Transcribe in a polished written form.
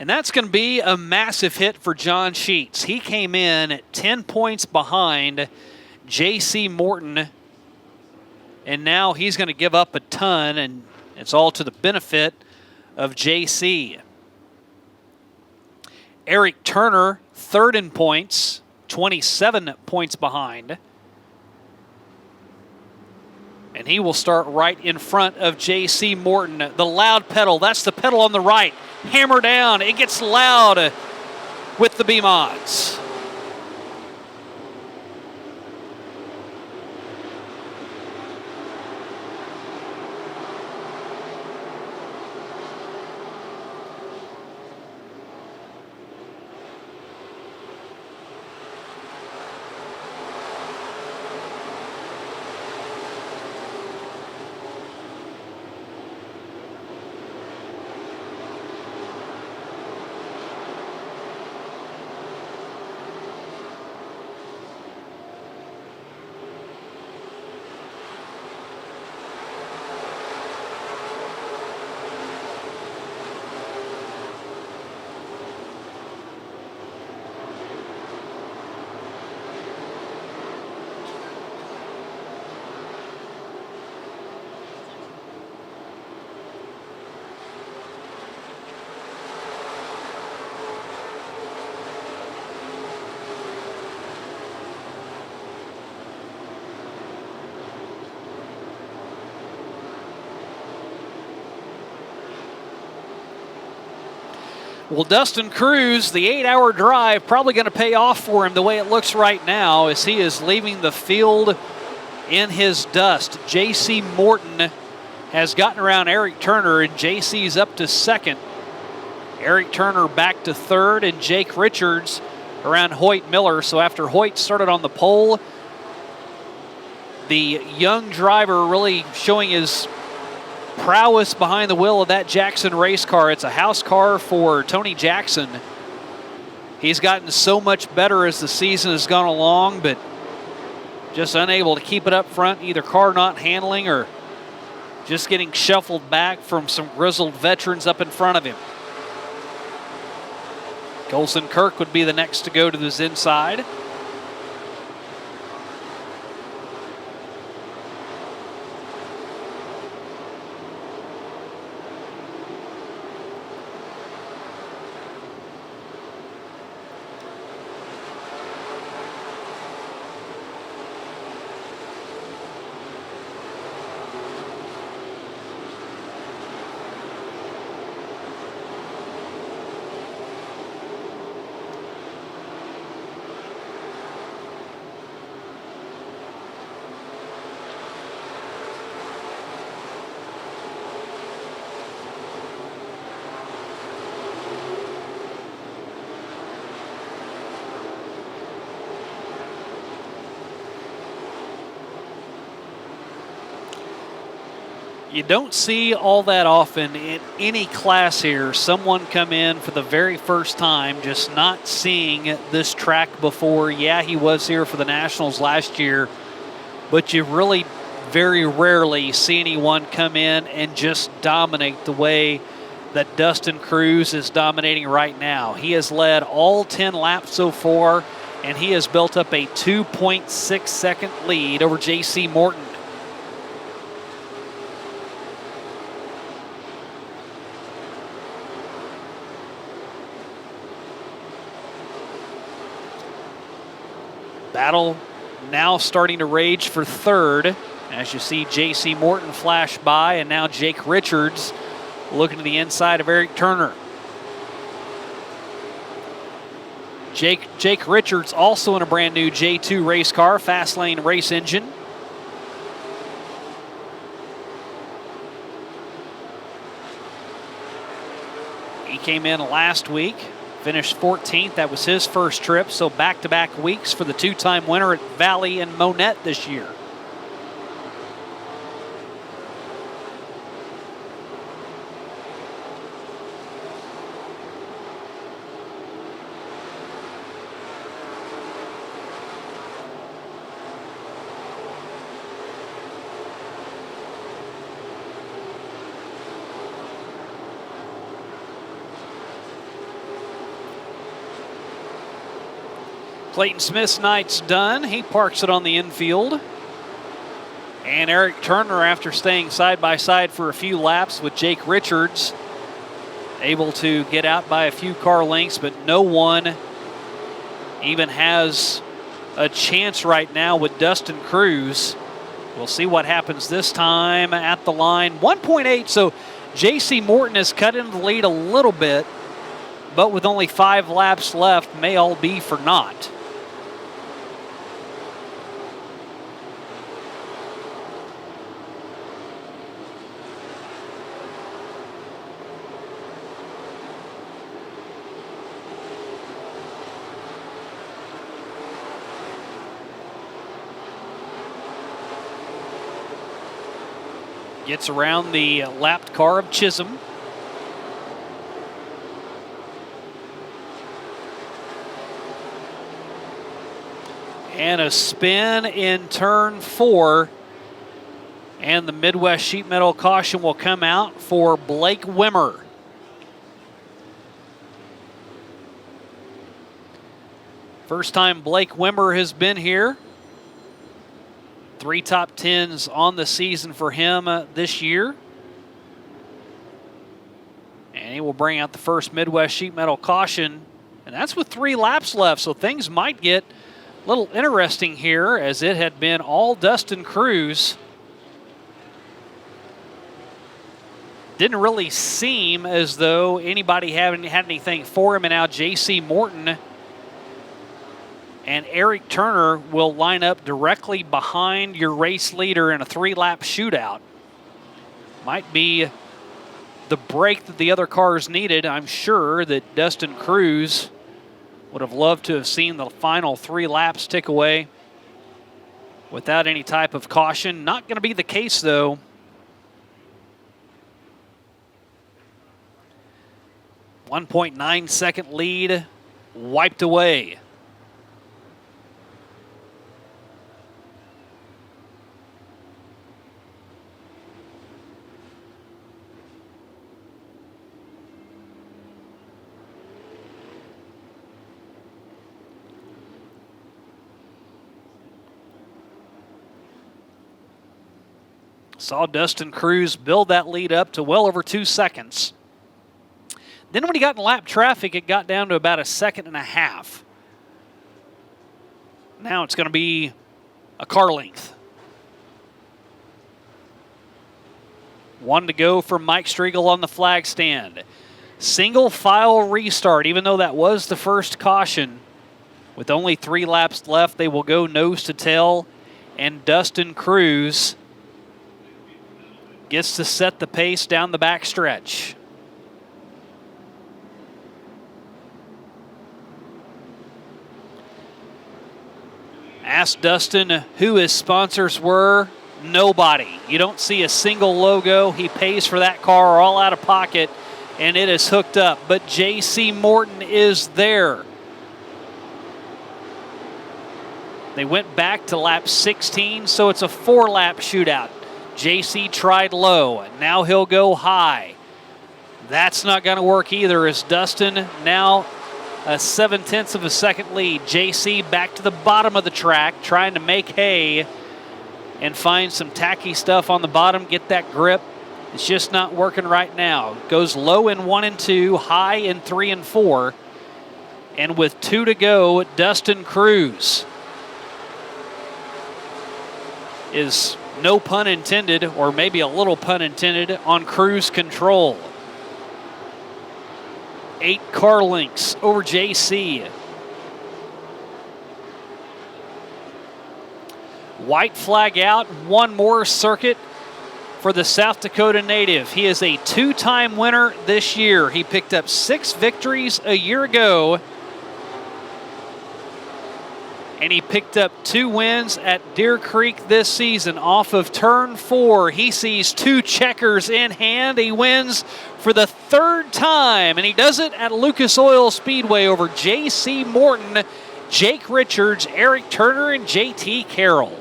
And that's going to be a massive hit for John Sheets. He came in at 10 points behind J.C. Morton, and now he's going to give up a ton, and it's all to the benefit of J.C. Eric Turner, third in points, 27 points behind. And he will start right in front of J.C. Morton. The loud pedal, that's the pedal on the right. Hammer down, it gets loud with the B Mods. Well, Dustin Cruz, the 8-hour drive, probably going to pay off for him the way it looks right now as he is leaving the field in his dust. J.C. Morton has gotten around Eric Turner, and J.C.'s up to second. Eric Turner back to third, and Jake Richards around Hoyt Miller. So after Hoyt started on the pole, the young driver really showing his prowess behind the wheel of that Jackson race car. It's a house car for Tony Jackson. He's gotten so much better as the season has gone along, but just unable to keep it up front, either car not handling or just getting shuffled back from some grizzled veterans up in front of him. Colson Kirk would be the next to go to this inside. You don't see all that often in any class here, someone come in for the very first time, just not seeing this track before. Yeah, he was here for the Nationals last year, but you really very rarely see anyone come in and just dominate the way that Dustin Cruz is dominating right now. He has led all 10 laps so far, and he has built up a 2.6 second lead over J.C. Morton. Battle now starting to rage for third as you see J.C. Morton flash by, and now Jake Richards looking to the inside of Eric Turner. Jake Richards also in a brand new J2 race car, fast lane race engine. He came in last week, finished 14th. That was his first trip, so back-to-back weeks for the two-time winner at Valley and Monette this year. Clayton Smith's night's done. He parks it on the infield. And Eric Turner, after staying side by side for a few laps with Jake Richards, able to get out by a few car lengths, but no one even has a chance right now with Dustin Cruz. We'll see what happens this time at the line. 1.8, so J.C. Morton has cut into the lead a little bit, but with only 5 laps left, may all be for naught. Gets around the lapped car of Chisholm. And a spin in turn 4. And the Midwest Sheet Metal caution will come out for Blake Wimmer. First time Blake Wimmer has been here. 3 top 10s on the season for him this year. And he will bring out the first Midwest Sheet Metal caution. And that's with 3 laps left, so things might get a little interesting here, as it had been all Dustin Cruz. Didn't really seem as though anybody had anything for him, and now J.C. Morton and Eric Turner will line up directly behind your race leader in a 3-lap shootout. Might be the break that the other cars needed. I'm sure that Dustin Cruz would have loved to have seen the final 3 laps tick away without any type of caution. Not going to be the case, though. .9-second lead wiped away. Saw Dustin Cruz build that lead up to well over 2 seconds. Then when he got in lap traffic, it got down to about 1.5 seconds. Now it's going to be a car length. 1 to go for Mike Striegel on the flag stand. Single file restart, even though that was the first caution. With only 3 laps left, they will go nose to tail, and Dustin Cruz gets to set the pace down the backstretch. Asked Dustin who his sponsors were. Nobody. You don't see a single logo. He pays for that car all out of pocket, and it is hooked up. But J.C. Morton is there. They went back to lap 16, so it's a 4-lap shootout. J.C. tried low, and now he'll go high. That's not going to work either, as Dustin now a 0.7 second lead. J.C. back to the bottom of the track, trying to make hay and find some tacky stuff on the bottom, get that grip. It's just not working right now. Goes low in 1 and 2, high in 3 and 4. And with 2 to go, Dustin Cruz is, no pun intended, or maybe a little pun intended, on cruise control. 8 car lengths over JC. White flag out, 1 more circuit for the South Dakota native. He is a 2-time winner this year. He picked up 6 victories a year ago, and he picked up 2 wins at Deer Creek this season off of turn 4. He sees 2 checkers in hand. He wins for the 3rd time, and he does it at Lucas Oil Speedway over J.C. Morton, Jake Richards, Eric Turner, and J.T. Carroll.